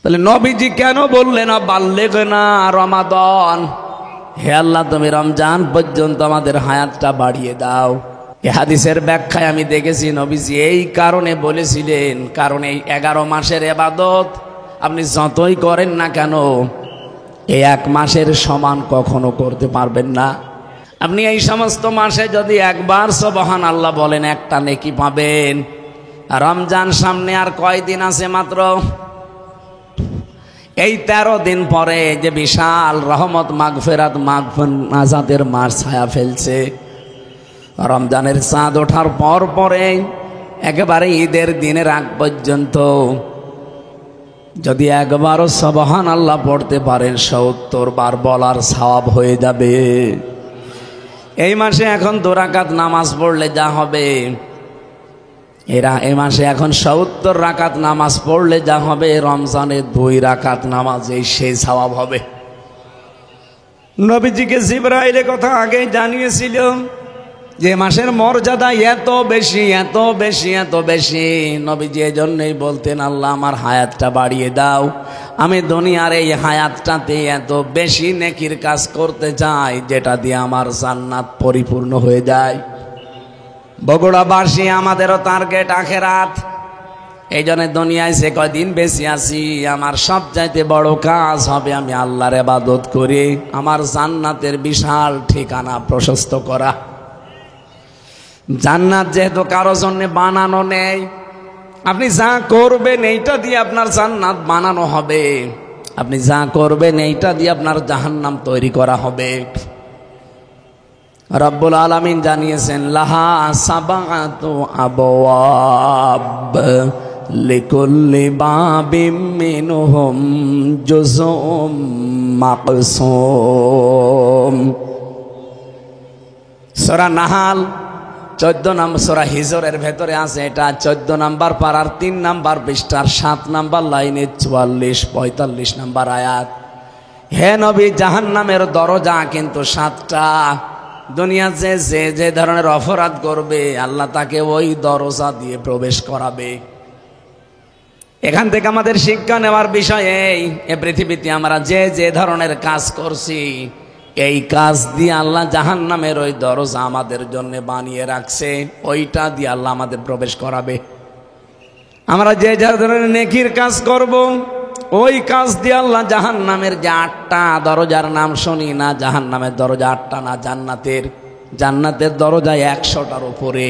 তাহলে নবীজি কেন বললেন বাল্লেগ না রমাদান, হে আল্লাহ তুমি রমজান পর্যন্ত আমাদের হায়াতটা বাড়িয়ে দাও। এই হাদিসের ব্যাখ্যায় আমি দেখেছি নবীজি এই কারণে বলেছিলেন, কারণ এই 11 মাসের ইবাদত আপনি যতই করেন না কেন এই 1 মাসের সমান কখনো করতে পারবেন না। আপনি এই সমস্ত মাসে যদি একবার সুবহানাল্লাহ বলেন একটা নেকি পাবেন। রমজান সামনে আর কয়দিন আছে মাত্র, এই 13 দিন পরে যে বিশাল রহমত মাগফিরাত নাজাতের মাস ছায়া ফেলছে। রমজানের চাঁদ ওঠার পর পরে একেবারে ঈদের দিনের আগ পর্যন্ত যদি একবারও সুবহানাল্লাহ পড়তে পারেন 70 বার বলার সওয়াব হয়ে যাবে। এই মাসে এখন 2 রাকাত নামাজ পড়লে যা হবে, এই মাসে এখন 70 রাকাত নামাজ পড়লে যা হবে, রমজানে 2 রাকাত নামাজে সেই সওয়াব হবে। নবীজিকে জিবরাইল কথা আগে জানিয়েছিল যে মাসের মর্যাদা এত বেশি এত বেশি এত বেশি। নবীজি এজন্যই বলতেন আল্লাহ আমার হায়াতটা বাড়িয়ে দাও, আমি দুনিয়ার এই হায়াতটাতে এত বেশি নেকির কাজ করতে চাই যেটা দিয়ে আমার জান্নাত পরিপূর্ণ হয়ে যায়। বগুড়াবাসী আমাদেরও টার্গেট আখেরাত। এই জন্য দুনিয়ায় যে কয়দিন বেশি আছি আমার সবচাইতে বড় কাজ হবে আমি আল্লাহর ইবাদত করে আমার জান্নাতের বিশাল ঠিকানা প্রশস্ত করা। জান্নাত যেহেতু কারো জন্য বানানো নেই, আপনি যা করবেন এইটা দিয়ে আপনার জান্নাত বানানো হবে, আপনি যা করবেন এইটা দিয়ে আপনার জাহান্নাম তৈরি করা হবে। রব্বুল আলামিন জানিয়েছেন লাহা সাবাতু আবওয়াব লিকুল্লি বাবিম মিনহুম জুজউম মাকসুম। সূরা নাহাল 14 নম্বর, সূরা হিজরের ভেতরে আছে এটা 14 নম্বর পারার 3 নম্বর পৃষ্ঠার 7 নম্বর লাইনে 44-45 নম্বর আয়াত। হে নবী জাহান্নামের দরজা কিন্তু 7টা। দুনিয়া যে যে ধরনের অপরাধ করবে আল্লাহ তাকে ওই দরজা দিয়ে প্রবেশ করাবে। এখান থেকে আমাদের শিক্ষা নেওয়ার বিষয় এই পৃথিবীতে আমরা যে ধরনের কাজ করছি এই কাজ দিয়ে আল্লাহ জাহান্নামের ওই দরজা আমাদের জন্য বানিয়ে রাখছে, ওইটা দিয়ে আল্লাহ আমাদের প্রবেশ করাবে। আমরা যে ধরনের নেকির কাজ করব ওই কাজ দিয়ে আল্লাহ জাহান্নামের যে 8টা দরজার নাম শুনি না, জাহান্নামের দরজা 8টা না, জান্নাতের দরজা 100টার উপরে।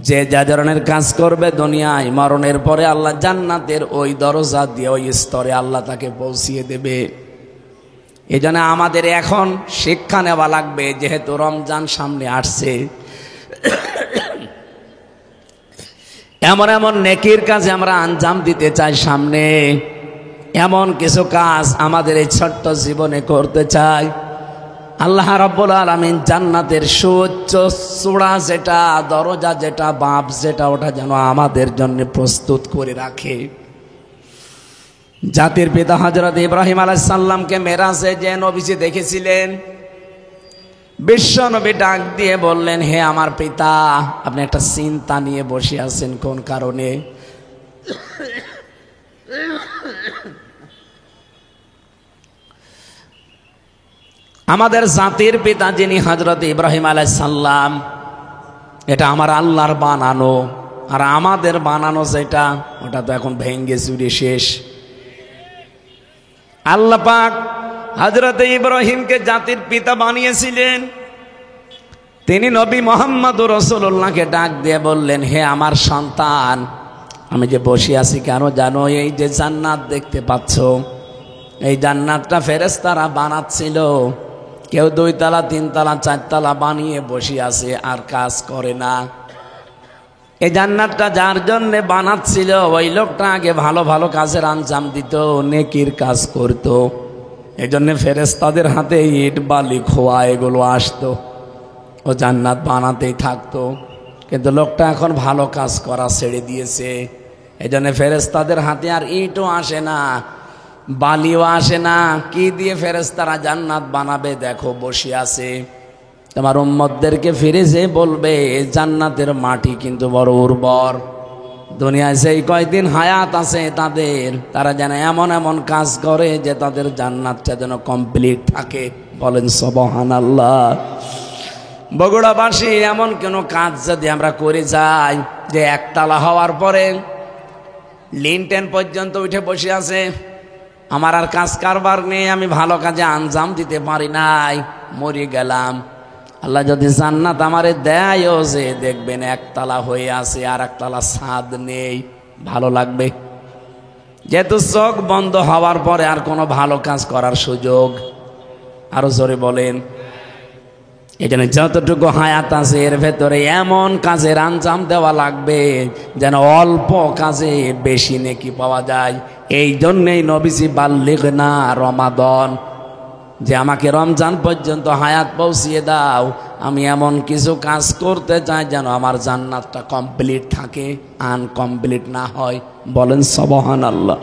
যে ধরনের কাজ করবে দুনিয়ায় মরণের পরে আল্লাহ জান্নাতের ওই দরজা দিয়ে ওই স্তরে আল্লাহ তাকে পৌঁছিয়ে দেবে। এই জন্য আমাদের এখন শিক্ষা নেওয়া লাগবে, যেহেতু রমজান সামনে আসছে, এমন এমন নেকির কাজে আমরা আঞ্জাম দিতে চাই সামনে, এমন কিছু কাজ আমাদের এই ছোট্ট জীবনে করতে চাই। আল্লাহ রাব্বুল আলামিন জান্নাতের সুউচ্চ চূড়া যেটা, দরজা যেটা, বাপ যেটা, ওটা যেন আমাদের জন্য প্রস্তুত করে রাখে। জাতির পিতা হযরত ইব্রাহিম আলাইহিস সালামকে মেরাজে যে নবীজি দেখেছিলেন, বিশ্ব নবী ডাক দিয়ে বললেন হে আমার পিতা, আপনি একটা চিন্তা নিয়ে বসে আছেন কোন কারণে? আমাদের জাতির পিতা যিনি হযরত ইব্রাহিম আলাইহিস সালাম, এটা আমার আল্লাহর বানানো, আর আমাদের বানানো যেটা ওটা তো এখন ভেঙ্গে চুরে শেষ। আল্লাহ পাক হযরত ইব্রাহিমকে জাতির পিতা বানিয়েছিলেন। তিনি নবী মুহাম্মদুর রাসূলুল্লাহকে ডাক দিয়ে বললেন হে আমার সন্তান, আমি যে বসে আছি কেন জানো? এই যে জান্নাত দেখতে পাচ্ছ, এই জান্নাতটা ফেরেশতারা বানাচ্ছিল। কেউ 2 তলা 3 তলা 4 তলা বানিয়ে বসে আছে আর কাজ করে না। এই জান্নাতটা যার জন্য বানাচ্ছিল ওই লোকটা আগে ভালো ভালো কাজের আঞ্জাম দিত, নেকির কাজ করত। এই জন্য ফেরেশতাদের হাতে ইট বালি খোয়া এগুলো আসতো, ও জান্নাত বানাতেই থাকতো। কিন্তু লোকটা এখন ভালো কাজ করা ছেড়ে দিয়েছে, এই জন্য ফেরেশতাদের হাতে আর ইটও আসে না, বালিও আসে না। কি দিয়ে ফেরেশতারা জান্নাত বানাবে? দেখো বসে আছে। তোমার উম্মতদেরকে ফিরে যে বলবে জান্নাতের মাটি কিন্তু বড় উর্বর, দুনিয়ায় সেই কয়দিন হায়াত আছে তারা যেন এমন এমন কাজ করে যে তাদের জান্নাতটা যেন কমপ্লিট থাকে। বলেন সুবহানাল্লাহ। বগুড়াবাসী, এমন কোনো কাজ যদি আমরা করে যাই যে একতলা হওয়ার পরে লিনটেন পর্যন্ত উঠে বসে আছে, আমার আর কাজ কারবার নেই, আমি ভালো কাজে আঞ্জাম দিতে পারি নাই, মরে গেলাম, আল্লাহ যদি জান্নাত আমারে দেয়ও যে দেখবেন একতলা হয়ে আছে আর একতলা ছাদ নেই, ভালো লাগবে? যেহেতু চোখ বন্ধ হওয়ার পরে আর কোনো ভালো কাজ করার সুযোগ, আরো জোরে বলেন। এই জন্য যতটুকু হায়াত আছে এর ভেতরে এমন কাজের আঞ্জাম দেওয়া লাগবে যেন অল্প কাজে বেশি নেকি পাওয়া যায়। এই জন্যেই নবীজি বাল্লিগনা রমাদান, যে আমাকে রমজান পর্যন্ত হায়াত পৌঁছিয়ে দাও, আমি এমন কিছু কাজ করতে চাই যেন আমার জান্নাতটা কমপ্লিট থাকে, আনকমপ্লিট না হয়। বলেন সুবহানাল্লাহ।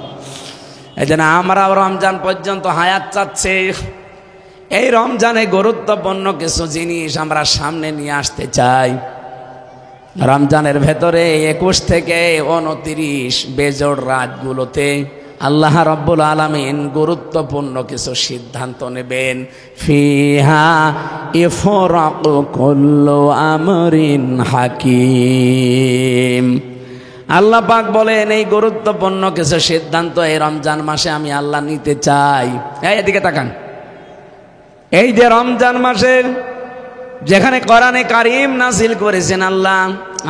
এই জন্য আমরাও রমজান পর্যন্ত হায়াত চাচ্ছি। এই রমজানে গুরুত্বপূর্ণ কিছু জিনিস আমরা সামনে নিয়ে আসতে চাই। রমজানের ভেতরে 21 থেকে 29 বেজোড় রাতগুলোতে আল্লাহ রাব্বুল আলামিন গুরুত্বপূর্ণ কিছু সিদ্ধান্ত নেবেন। ফিহা ইফরাকু কুল্লু আমরিন হাকিম। আল্লাহ পাক বলেন এই গুরুত্বপূর্ণ কিছু সিদ্ধান্ত এই রমজান মাসে আমি আল্লাহ নিতে চাই। এদিকে তাকান। এই যে রমজান মাসে যেখানে কোরআনে কারীম নাজিল করেছেন আল্লাহ,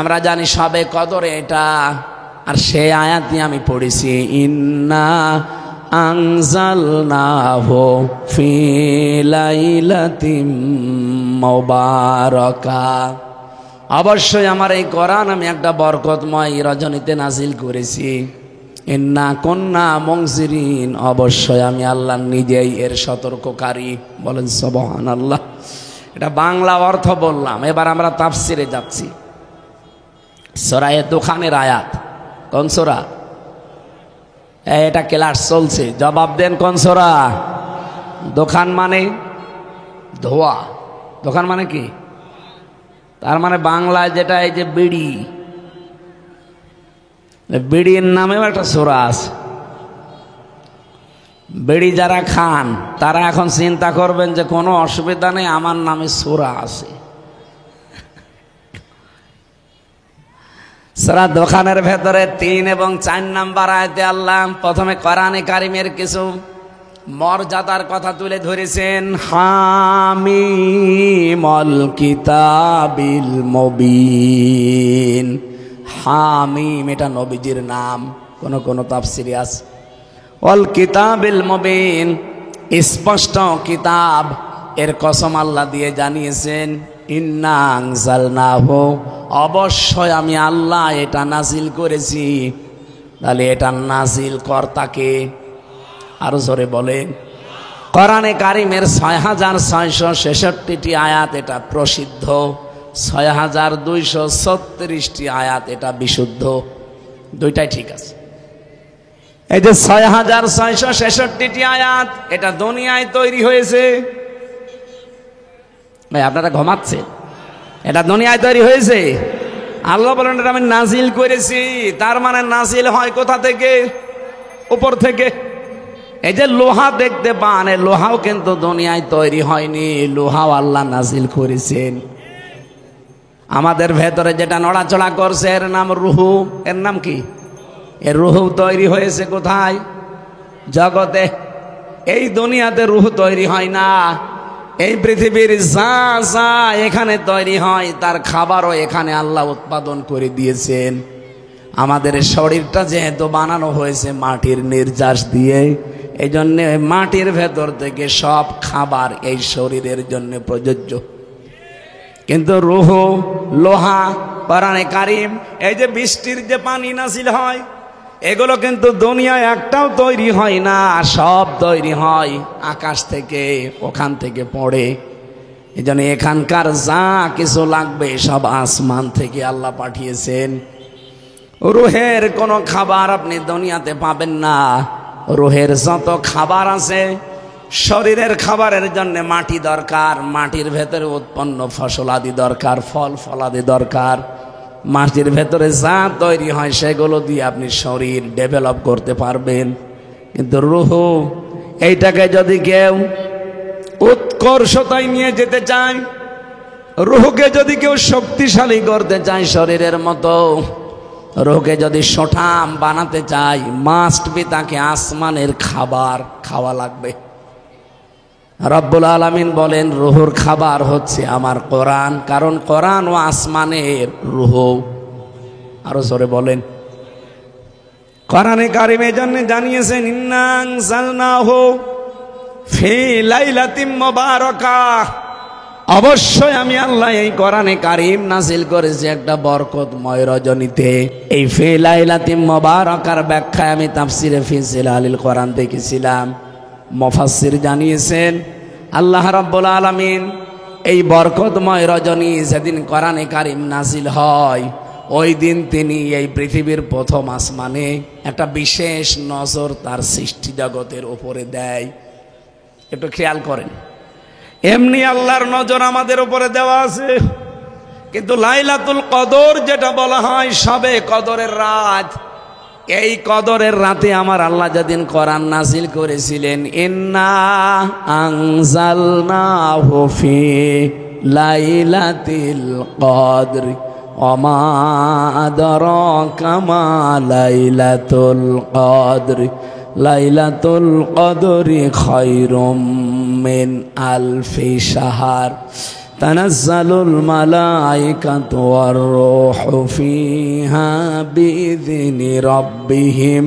আমরা জানি সবে কদরে এটা, আর সেই আয়াতই আমি পড়েছি, ইন্না আনজালনাহু ফি লাইলাতিম মুবারাকাহ। অবশ্যই আমার এই কোরআন আমি একটা বরকতময় রজনীতে নাজিল করেছি। ইন্না কুন্না মুনজিরিন, অবশ্যই আমি আল্লাহ নিজেই এর সতর্ককারী। বলেন সুবহানাল্লাহ। এটা বাংলা অর্থ বললাম, এবার আমরা তাফসিরে যাচ্ছি। সূরা দুখানের আয়াত। কোন সূরা? এটা ক্লাস চলছে, জবাব দেন কোন সূরা? দোকান মানে ধোয়া। দোকান মানে কি? তার মানে বাংলায় যেটা, এই যে বিড়ি, বিড়ির নামেও একটা সূরা আছে। বিড়ি যারা খান তারা এখন চিন্তা করবেন যে কোনো অসুবিধা নেই, আমার নামে সূরা আছে। সূরা দোকানের ভেতরে 3 এবং 4 নাম্বার আয়াতে আল্লাহ প্রথমে কোরআনে কারীমের কিছু মর্যাদার কথা তুলে ধরেছেন। হামিমুল কিতাবিল মুবিন। হামিম এটা নবীজির নাম, কোন তাফসিরে আছে। অল কিতাবিল মুবিন, স্পষ্ট কিতাব, এর কসম আল্লাহ দিয়ে জানিয়েছেন ইন্না আনজালনাহু, অবশ্যই আমি আল্লাহ এটা নাজিল করেছি। তাহলে এটা নাজিল কর্তাকে, আরো জোরে বলে। কোরআনে কারীমের 6666টি আয়াত এটা প্রসিদ্ধ, 6236টি আয়াত এটা বিশুদ্ধ। দুইটাই ঠিক আছে। এই যে 6666টি আয়াত এটা দুনিয়ায় তৈরি হয়েছে। আপনারা ঘুমাচ্ছে, এটা দুনিয়ায় তৈরি হয়েছে। আল্লাহ বলেন এটা আমি নাজিল করেছি। তার মানে নাজিল হয় কোথা থেকে? উপর থেকে। এই যে লোহা দেখতে পান, এই লোহাও কিন্তু দুনিয়ায় তৈরি হয়নি, লোহাও আল্লাহ নাজিল করেছেন। আমাদের ভেতরে যেটা নড়াচড়া করছে এর নাম রুহু। এর নাম কি? এর রুহু তৈরি হয়েছে কোথায়? জগতে। এই দুনিয়াতে রুহু তৈরি হয় না। এই পৃথিবীর যা যা এখানে তৈরি হয় তার খাবারও এখানে আল্লাহ উৎপাদন করে দিয়েছেন। আমাদের শরীরটা যেহেতু বানানো হয়েছে মাটির নির্যাস দিয়ে, এই জন্যে মাটির ভেতর থেকে সব খাবার এই শরীরের জন্য প্রযোজ্য। কিন্তু রুহ, লোহা, কোরআনে কারীম, এই যে বৃষ্টির যে পানি নাজিল হয়, এগুলো কিন্তু দুনিয়ায় একটাও তৈরি হয় না, সব তৈরি হয় আকাশ থেকে, ওখান থেকে পড়ে। এই জন্য এখানকার যা কিছু লাগবে সব আসমান থেকে আল্লাহ পাঠিয়েছেন। রুহের কোনো খাবার আপনি দুনিয়াতে পাবেন না। রুহের যত খাবার আছে, শরীরের খাবারের জন্য মাটি দরকার, মাটির ভেতরে উৎপন্ন ফসল আদি দরকার, ফল ফলাদি দরকার। মাটির ভেতরে যা তৈরি হয় সেগুলো দিয়ে আপনি শরীর ডেভেলপ করতে পারবেন, কিন্তু রূহ এইটাকে যদি কেউ উৎকর্ষতায় নিয়ে যেতে চায়, রূহকে যদি কেউ শক্তিশালী করতে চায় শরীরের মতো, রূহকে যদি সঠাম বানাতে চায়, মাস্ট বি তাকে আসমানের খাবার খাওয়া লাগবে। রব্বুল আলামিন বলেন রূহুর খাবার হচ্ছে আমার কোরআন, কারণ কোরআন ও আসমানের রূহ। আরো জোরে বলেন। কোরআনে কারিম এই জন্য জানিয়েছেন ইন্না আনজালনাহু ফি লাইলাতিন মুবারাকাহ, অবশ্যই আমি আল্লাহ এই কোরআনে কারিম নাজিল করেছি একটা বরকতময় রজনীতে। এই ফি লাইলাতিন মুবারাকার ব্যাখ্যায় আমি তাফসিরে ফি জিলালিল কোরআন দেখেছিলাম। মুফাসসির জানিয়েছেন আল্লাহ রাব্বুল আলামিন এই বরকতময় রজনী যেদিন কোরআনে কারিম নাজিল হয়, ওই দিন তিনি এই পৃথিবীর প্রথম আসমানে একটা বিশেষ নজর তার সৃষ্টি জগতের উপরে দেয়। একটু খেয়াল করেন, এমনি আল্লাহর নজর আমাদের উপরে দেওয়া আছে, কিন্তু লাইলাতুল কদর যেটা বলা হয় সবে কদরের রাত, এই কদরের রাতে আমার আল্লাহ যেদিন কোরআন নাজিল করেছিলেন ইন্না আনজালনাহু ফি লাইলাতিল কদর ওমা আদরাকা মা লাইলাতুল কদর লাইলাতুল কদরি খায়রুম মিন আলফি শাহর তানাজ্জালুল মালাইকাতু ওয়ার রূহু ফিহা বিইذনি রাব্বিহিম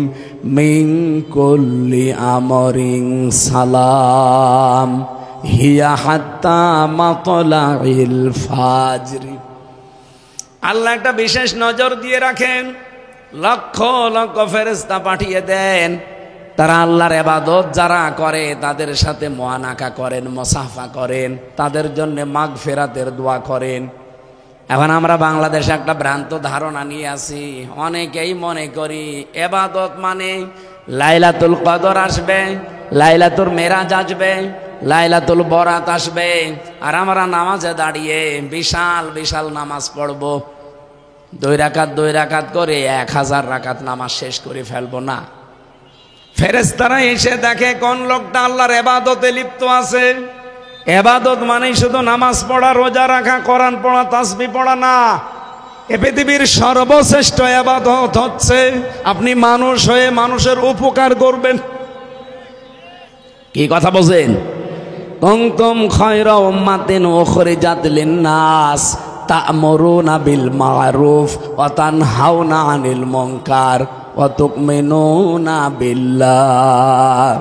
মিন কুল্লি আমরিন সালাম হিয়া হাত্তা মাতলাইল ফাজর। আল্লাহ একটা বিশেষ নজর দিয়ে রাখেন, লক্ষ লক্ষ ফেরেশতা পাঠিয়ে দেন, তারা আল্লাহর ইবাদত যারা করে তাদের সাথে মুআনাকা করেন, মুসাফা করেন, তাদের জন্য মাগফিরাতের দোয়া করেন। এখন আমরা বাংলাদেশে একটা ভ্রান্ত ধারণা নিয়ে আসি, অনেকেই মনে করি ইবাদত মানে লাইলাতুল কদর আসবে, লাইলাতুল মেরাজ আসবে, লাইলাতুল বরাত আসবে, আর আমরা নামাজে দাঁড়িয়ে বিশাল বিশাল নামাজ পড়ব, 2 রাকাত 2 রাকাত করে 1000 রাকাত নামাজ শেষ করে ফেলবো না। ফেরেশতারা এসে দেখে কোন লোকটা আল্লাহর ইবাদতে লিপ্ত আছে। ইবাদত মানেই শুধু নামাজ পড়া, রোজা রাখা, কোরআন পড়া, তাসবিহ পড়া না। এ পৃথিবীর সর্বশ্রেষ্ঠ ইবাদত হচ্ছে আপনি মানুষ হয়ে মানুষের উপকার করবেন। কি কথা বলেন? কুনতুম খায়রা উম্মাতিন উখরিজাত লিন-নাস তা'মুরুনা বিল মা'রুফ ওয়া তানহাউনা আনিল মুনকার ওয়া তু'মিনুনা বিল্লাহ।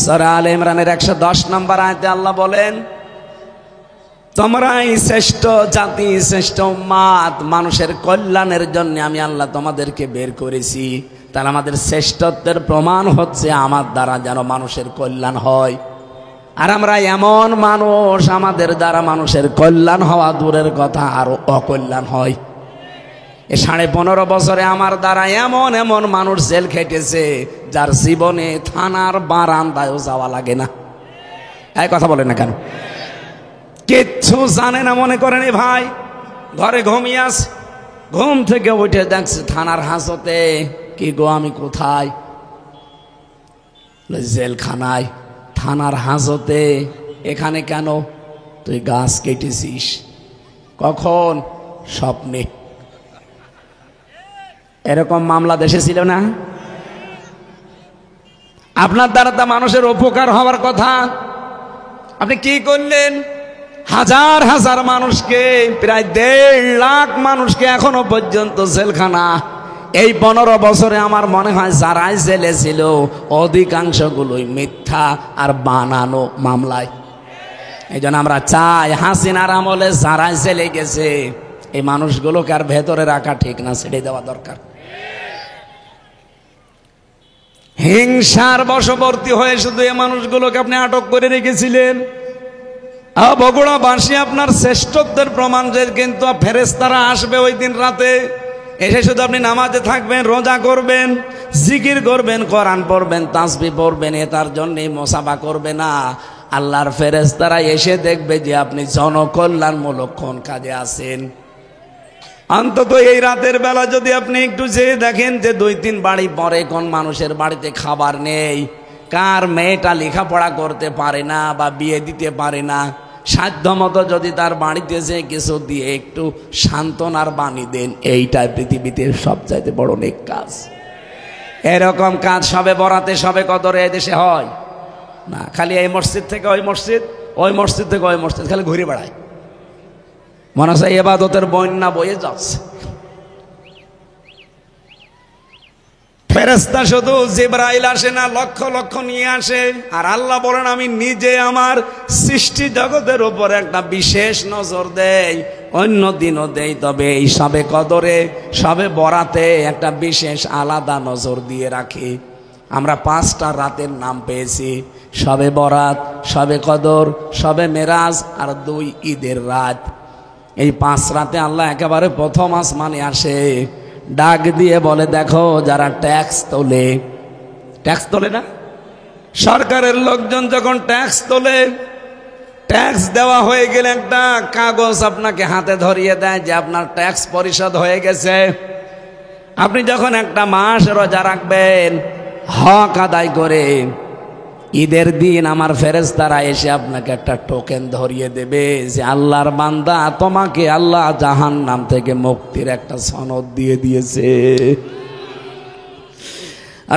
সূরা আলে ইমরানের 110 নম্বর আয়াতে আল্লাহ বলেন, তোমরাই শ্রেষ্ঠ জাতি, শ্রেষ্ঠ উম্মাত, মানুষের কল্যাণের জন্য আমি আল্লাহ তোমাদেরকে বের করেছি। তাহলে আমাদের শ্রেষ্ঠত্বের প্রমাণ হচ্ছে আমার দ্বারা যেন মানুষের কল্যাণ হয়। আর আমরা এমন মানুষ, আমাদের দ্বারা মানুষের কল্যাণ হওয়া দূরের কথা আরো অকল্যাণ হয়। এ 15.5 বছরে আমার দ্বারা এমন এমন মানুষ জেল খেটেছে যার জীবনে থানার বারান্দায়ও যাওয়া লাগে না। এই কথা বলে না কেন? কিচ্ছু জানে না, মনে করেন এই ভাই ঘরে ঘুমিয়ে আছে, ঘুম থেকে উঠে দেখছে থানার হাজতে। কি গো, আমি কোথায়? জেলখানায়। থানার হাজতে? এখানে কেন? তুই গাছ কেটেছিস। কখন? স্বপ্নে। এরকম মামলা দেশে ছিল না? আপনার দ্বারা তা মানুষের উপকার হওয়ার কথা, আপনি কি করলেন? হাজার হাজার মানুষকে, প্রায় 1.5 লাখ মানুষকে এখনো পর্যন্ত জেলখানা। এই 15 বছরে আমার মনে হয় যারাই জেলে ছিল অধিকাংশগুলোই মিথ্যা আর বানানো মামলায়। এই জন্য আমরা চাই হাসিনার আমলে যারাই জেলে গেছে এই মানুষগুলোকে আর ভেতরে রাখা ঠিক না, ছেড়ে দেওয়া দরকার। হিংসার বশবর্তী হয়ে শুধু এই মানুষগুলোকে আপনি আটক করে রেখেছিলেন। বগুড়াবাসী আপনার শ্রেষ্ঠত্বের প্রমাণ যে, কিন্তু ফেরেশতারা আসবে ওই দিন রাতে, এসে শুধু আপনি নামাজে থাকবেন, রোজা করবেন, জিকির করবেন, কোরআন পড়বেন, তাসবিহ পড়বেন, এ তার জন্যই মুসাফা করবে না। আল্লাহর ফেরেশতারা এসে দেখবে যে আপনি জনকল্যাণমূলক কোন কাজে আছেন। অন্তত এই রাতের বেলা যদি আপনি একটু যেয়ে দেখেন যে 2-3 বাড়ি পরে কোন মানুষের বাড়িতে খাবার নেই, কার মেয়েটা লেখাপড়া করতে পারে না বা বিয়ে দিতে পারে না, সাধ্যমতো যদি তার বাড়িতে যে কিছু দিয়ে একটু সান্ত্বনার বাণী দেন, এইটাই পৃথিবীতে সবচাইতে বড় নেক কাজ। এরকম কাজ সবে বরাতে সবে কদরে এদেশে হয় না। খালি এই মসজিদ থেকে ওই মসজিদ, ওই মসজিদ থেকে ওই মসজিদ, খালি ঘুরে বেড়ায়, মনে হচ্ছে ইবাদতের বন্যা বয়ে যাচ্ছে। ফেরেশতা শুধু জিবরাইল আসে না, লক্ষ লক্ষ নিয়ে আসে। আর আল্লাহ বলেন আমি নিজে আমার সৃষ্টি জগতের উপর একটা বিশেষ নজর দেই, অন্য দিনও দেই, তবে এই সবে কদরে সবে বরাতে একটা বিশেষ আলাদা নজর দিয়ে রাখি। আমরা 5টা রাতের নাম পেয়েছি, সবে বরাত, সবে কদর, সবে মেরাজ আর 2 ঈদের রাত। এই 5 রাতে আল্লাহ একেবারে প্রথম আসমানে আসে, ডাক দিয়ে বলে দেখো যারা ট্যাক্স তোলে না, সরকারের লোকজন যখন ট্যাক্স তোলে, ট্যাক্স দেওয়া হয়ে গেলে একটা কাগজ আপনাকে হাতে ধরিয়ে দেয় যে আপনার ট্যাক্স পরিশোধ হয়ে গেছে। আপনি যখন একটা মাস রোজা রাখবেন, হক আদায় করে, ঈদের দিন আমার ফেরেশতারা এসে আপনাকে একটা টোকেন ধরিয়ে দেবে যে আল্লাহর বান্দা, তোমাকে আল্লাহ জাহান্নাম থেকে মুক্তির একটা সনদ দিয়ে দিয়েছে।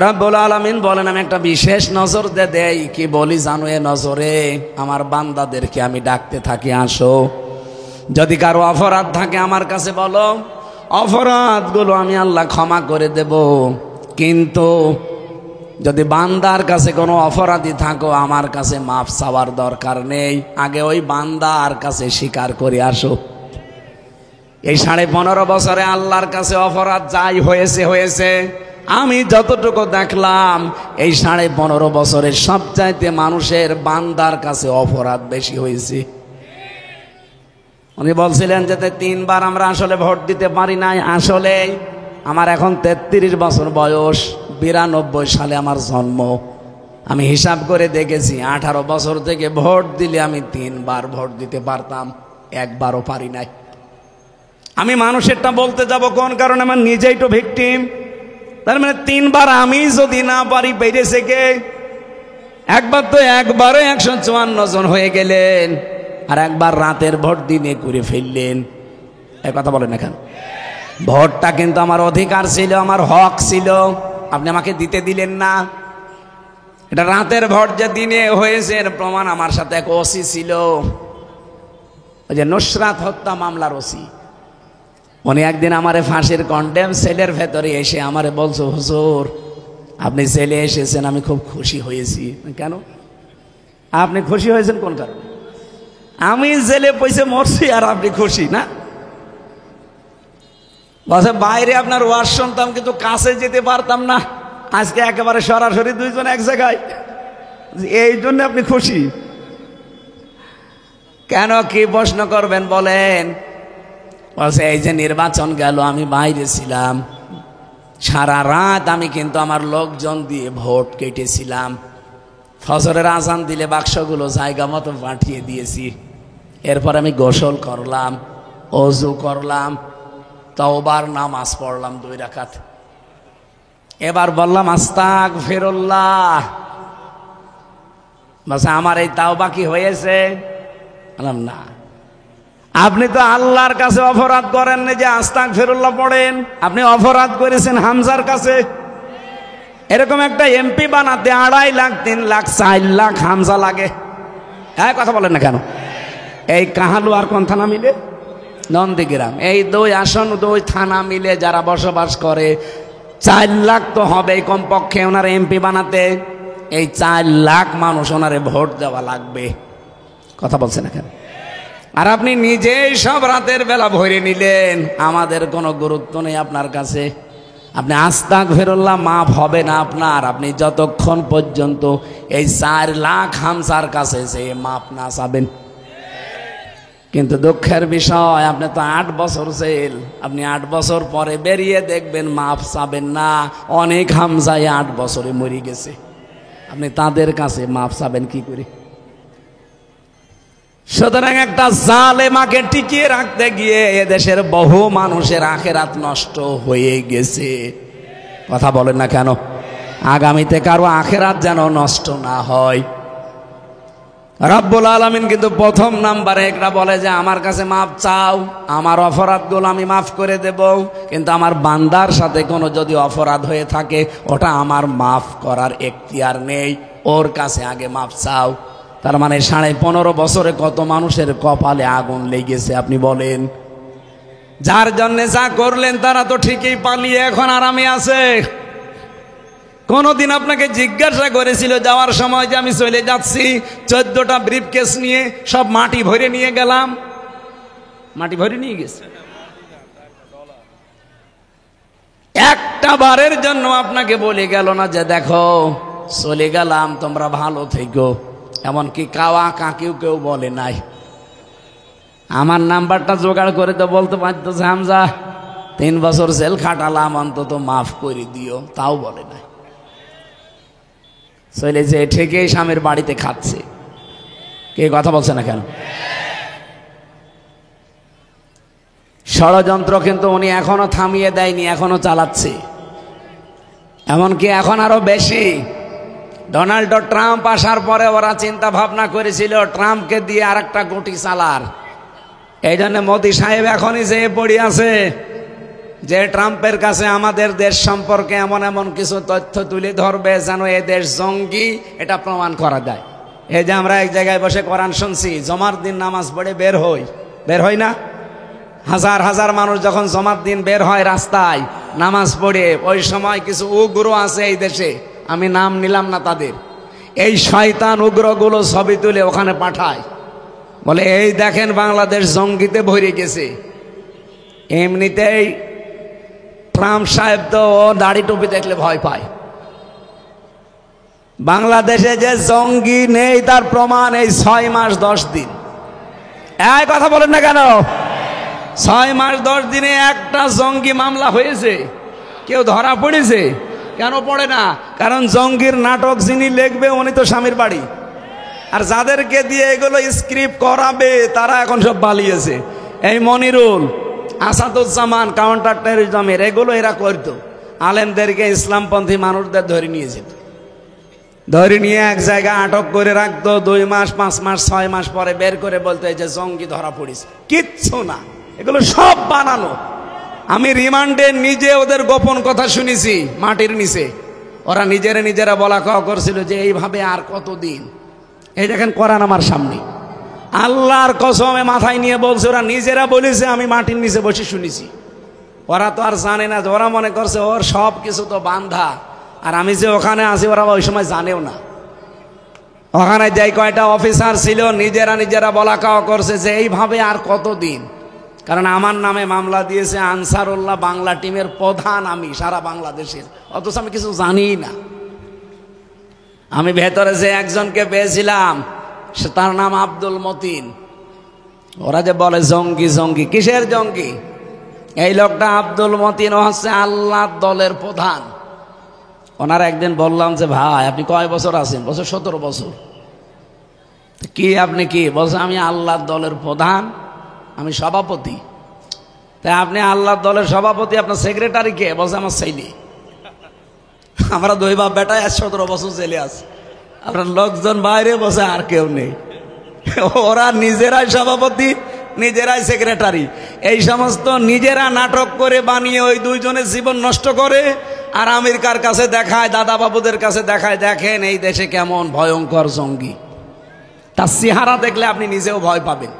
রব্বুল আলামিন বলেন আমি একটা বিশেষ নজর দেই। কি বলি জানো? এ নজরে আমার বান্দাদেরকে আমি ডাকতে থাকি, আসো। যদি কারো অপরাধ থাকে আমার কাছে বলো, অপরাধগুলো আমি আল্লাহ ক্ষমা করে দেব। কিন্তু যদি বান্দার কাছে কোনো অপরাধী থাকো, আমার কাছে মাফ চাওয়ার দরকার নেই, আগে ওই বান্দার কাছে স্বীকার করে আসো। এই 15.5 বছরে আল্লাহর কাছে অপরাধ যাই হয়েছে, আমি যতটুকু দেখলাম এই 15.5 বছরে সবচাইতে মানুষের বান্দার কাছে অপরাধ বেশি হয়েছে। উনি বলছিলেন যে 3 বার আমরা আসলে ভোট দিতে পারি নাই। আসলে আমার এখন 33 বছর বয়স, 92 সালে আমার জন্ম। আমি হিসাব করে দেখেছি 18 বছর থেকে ভোট দিলে আমি 3 বার ভোট দিতে পারতাম, একবারও পারি নাই। আমি মানুষেরটা বলতে যাব কোন কারণে? আমার নিজেই তো ভিকটিম। তার মানে 3 বার আমি যদি না পারি, পেরেছে কে? একবার তো একবারে 154 জন হয়ে গেলেন, আর একবার রাতের ভোট দিনে করে ফেললেন। এই কথা বলেন না কেন? ভোটটা কিন্তু আমার অধিকার ছিল, আমার হক ছিল, আপনি আমাকে দিতে দিলেন না। এটা রাতের ভোট যে দিনে হয়েছে এর প্রমাণ আমার সাথে এক ওসি ছিল, ওই যে নুসরাত হত্যা মামলার ওসি। উনি একদিন আমারে ফাঁসির কন্ডেম সেলের ভেতরে এসে আমারে বলছো, হুজুর আপনি জেলে এসেছেন, আমি খুব খুশি হয়েছি। কেন আপনি খুশি হয়েছেন কোন কারণে? আমি জেলে পয়সা মরছি আর আপনি খুশি না? বলছে বাইরে আপনার ওয়াজ শুনতাম কিন্তু কাছে যেতে পারতাম না, আজকে একেবারে সরাসরি 2 জন এক জায়গায়, এই জন্য আপনি খুশি। কেন, কি প্রশ্ন করবেন বলেন? বলছে এই যে নির্বাচন গেল, আমি বাইরে ছিলাম, সারা রাত আমি কিন্তু আমার লোকজন দিয়ে ভোট কেটেছিলাম। ফজরের আজান দিলে বাক্সগুলো জায়গা মতো পাঠিয়ে দিয়েছি। এরপর আমি গোসল করলাম, ওযু করলাম, তওবার নামাজ পড়লাম 2 রাকাত। এবার বললাম আস্তাগফিরুল্লাহ। বলছে আমার এই তাওবা কি হয়েছে? বললাম না, আপনি তো আল্লাহর কাছে অপরাধ করেন না যে আস্তাগফিরুল্লাহ পড়েন, আপনি অপরাধ করেছেন হামজার কাছে। এরকম একটা এমপি বানাতে 2.5 লাখ 3 লাখ 4 লাখ হামজা লাগে। হ্যাঁ, কথা বলেন না কেন? এই কাহালু আর কোন থানা মিলে? নন্দীগ্রাম। এই 2 আসন 2 থানা মিলে যারা বসবাস করে 4 লাখ তো হবে কমপক্ষে ওনার এমপি বানাতে। এই 4 লাখ মানুষ ওনারে ভোট দেওয়া লাগবে। কথা বলছে না কেন? আর আপনি নিজেই সব রাতের বেলা ভরে নিলেন, আমাদের কোনো গুরুত্ব নেই আপনার কাছে। আপনি আস্তাগফিরুল্লাহ মাফ হবে না আপনার, আপনি যতক্ষণ পর্যন্ত এই 4 লাখ হামসার কাছে সে মাফ না চাবেন। কিন্তু দুঃখের বিষয়, আপনি তো 8 বছর জেল, আপনি 8 বছর পরে বেরিয়ে দেখবেন মাফ চাবেন না। অনেক হামজায় 8 বছরে মরে গেছে, আপনি তাদের কাছে মাফ চাবেন কি করে? সুতরাং একটা জালেমাকে টিকিয়ে রাখতে গিয়ে এদেশের বহু মানুষের আখেরাত নষ্ট হয়ে গেছে। কথা বলেন না কেন? আগামীতে কারো আখেরাত যেন নষ্ট না হয়। রব্বুল আলামিন কিন্তু প্রথম নাম্বারে একটা বলে যে আমার কাছে মাপ চাও, আমার অপরাধগুলো আমি মাফ করে দেব, কিন্তু আমার বান্দার সাথে কোনো যদি অপরাধ হয়ে থাকে ওটা আমার মাফ করার এখতিয়ার নেই, ওর কাছে আগে মাপ চাও। তার মানে 15.5 বছরে কত মানুষের কপালে আগুন লেগেছে আপনি বলেন। যার জন্য যা করলেন তারা তো ঠিকই পালিয়ে এখন আরামে আছে। কোনদিন আপনাকে জিজ্ঞাসা করেছিল যাওয়ার সময় যে আমি চলে যাচ্ছি 14টা ব্রিফকেস নিয়ে সব মাটি ভরে নিয়ে গেলাম? মাটি ভরে নিয়ে গেছে। একটা বারের জন্য আপনাকে বলে গেল না যে দেখো চলে গেলাম তোমরা ভালো থেকো? এমনকি কাওয়া কাকেও কেউ বলে নাই। আমার নাম্বারটা জোগাড় করে তো বলতে পারতো যে হামজা 3 বছর জেল খাটালাম, অন্তত মাফ করে দিও, তাও বলে নাই। চলে যে ঠিকই স্বামীর বাড়িতে খাচ্ছে। কে কথা বলছে না কেন? ষড়যন্ত্র কিন্তু উনি এখনো থামিয়ে দেয়নি, এখনো চালাচ্ছে। এমনকি এখন আরো বেশি। ডোনাল্ড ট্রাম্প আসার পরে ওরা চিন্তা ভাবনা করেছিল ট্রাম্পকে দিয়ে আর একটা গুটি চালার। এই জন্য মোদি সাহেব এখনই যে পড়ে আছে যে ট্রাম্পের কাছে আমাদের দেশ সম্পর্কে এমন এমন কিছু তথ্য তুলে ধরবে যেন এ দেশ জঙ্গি এটা প্রমাণ করা যায়। এই যে আমরা এক জায়গায় বসে কোরআন শুনছি, জমার দিন নামাজ পড়ে বের হই না? হাজার হাজার মানুষ যখন জমার দিন বের হয় রাস্তায় নামাজ পড়ে, ওই সময় কিছু উগ্র আছে এই দেশে, আমি নাম নিলাম না তাদের, এই শয়তান উগ্রগুলো ছবি তুলে ওখানে পাঠায়, বলে এই দেখেন বাংলাদেশ জঙ্গিতে ভরে গেছে। এমনিতেই ট্রাম্প সাহেব তো দাড়ি টুপি দেখলে ভয় পায়। বাংলাদেশে যে জঙ্গি নেই তার প্রমাণ এই 6 মাস 10 দিন। এই কথা বলেন না কেন? 6 মাস 10 দিনে একটা জঙ্গি মামলা হয়েছে? কেউ ধরা পড়েছে? কেন পড়ে না? কারণ জঙ্গির নাটক যিনি লিখবে উনি তো স্বামীর বাড়ি, আর যাদেরকে দিয়ে এগুলো স্ক্রিপ্ট করাবে তারা এখন সব পালিয়েছে। এই মনিরুল, আসাদুজ্জামান, কাউন্টার টেররিজমের এগুলো এরা করতো। আলেমদেরকে ইসলামপন্থী মানুষদের ধরে নিয়ে যেত, ধরে নিয়ে এক জায়গায় আটক করে রাখতো 2 মাস 5 মাস 6 মাস পরে বের করে বলতো এই যে জঙ্গি ধরা পড়েছে। কিচ্ছু না, এগুলো সব বানানো। আমি রিমান্ডে নিজে ওদের গোপন কথা শুনেছি মাটির নিচে। ওরা নিজেরা বলা কওয়া করছিল যে এইভাবে আর কতদিন। এই দেখেন কোরআন আমার সামনে, আল্লাহর কসমে মাথায় নিয়ে বলছে, ওরা নিজেরা বলেছে, আমি মাটির নিচে বসে শুনেছি। ওরা তো আর জানে না, ওরা মনে করছে ওর সব কিছু তো বান্ধা, আর আমি যে ওখানে আছি ওরা ওই সময় জানেও না। ওখানে যাই কয়টা অফিসার ছিল নিজেরা বলা কওয়া করছে যে এইভাবে আর কতদিন। কারণ আমার নামে মামলা দিয়েছে আনসারুল্লাহ বাংলা টিমের প্রধান, আমি সারা বাংলাদেশের, অথচ আমি কিছু জানি না। আমি ভেতরে যে একজনকে পেয়েছিলাম তার নাম আব্দুল মতিন। ওরা যে বলে জঙ্গি জঙ্গি, কিসের জঙ্গি? এই লোকটা আব্দুল মতিন হচ্ছে আল্লাহ দলের প্রধান। ওনার একদিন বললাম যে ভাই আপনি কয় বছর আছেন? বলছে 17 বছর। কি আপনি কি? বলছে আমি আল্লাহ দলের প্রধান, আমি সভাপতি। তাই আপনি আল্লাহ দলের সভাপতি, আপনার সেক্রেটারি কে? বলছে আমার ছেলে। আমরা 2 বাপ বেটায় 17 বছর জেলে আছে, আপনার লোকজন বাইরে বসে, আর কেউ নেই। ওরা নিজেরাই সভাপতি, নিজেরাই সেক্রেটারি, এই সমস্ত নিজেরা নাটক করে বানিয়ে ওই 2 জনের জীবন নষ্ট করে, আর আমেরিকার কাছে দেখায়, দাদা বাবুদের কাছে দেখায়, দেখেন এই দেশে কেমন ভয়ঙ্কর জঙ্গি। তার চেহারা দেখলে আপনি নিজেও ভয় পাবেন।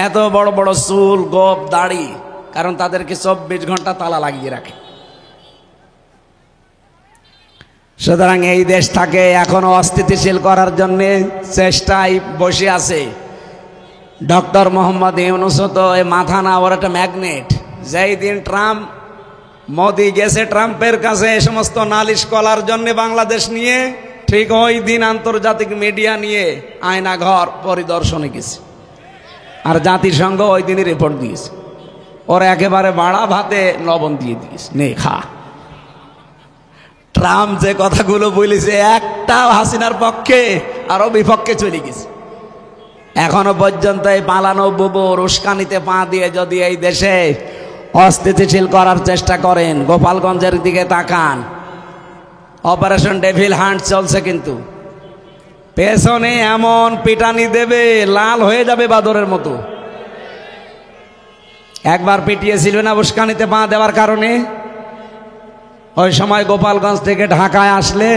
এত বড় বড় চুল, গোপ, দাড়ি, কারণ তাদেরকে 24 ঘন্টা তালা লাগিয়ে রাখে। সুতরাং এই দেশটাকে এখনো অস্থিতিশীল করার জন্য চেষ্টায় বসে আছে ডক্টর মোহাম্মদ ইউনূস। তো এই মাথা না, ওর একটা ম্যাগনেট। যেই দিন ট্রাম্প, মোদি গেছে ট্রাম্পের কাছে এ সমস্ত নালিশ করার জন্য বাংলাদেশ নিয়ে, ঠিক ওই দিন আন্তর্জাতিক মিডিয়া নিয়ে আয়নাঘর পরিদর্শনে গেছে, আর জাতিসংঘ ওই দিনই রিপোর্ট দিয়েছে। ওর একেবারে বাড়া ভাতে লবণ দিয়ে দিয়েছে, নে খা। ট্রাম্প যে কথাগুলো বলেছে একটা হাসিনার পক্ষে আরো বিপক্ষে চলে গেছে। এখনো পর্যন্ত এই পালানো বুবুর উস্কানিতে পা দিয়ে যদি এই দেশে অস্থিতিশীল করার চেষ্টা করেন, গোপালগঞ্জের দিকে তাকান, অপারেশন ডেভিল হান্ট চলছে, কিন্তু পেছনে এমন পিটানি দেবে লাল হয়ে যাবে বাদরের মতো। একবার পিটিয়েছিল না উস্কানিতে পা দেওয়ার কারণে? ওই সময় গোপালগঞ্জ থেকে ঢাকায় আসলে,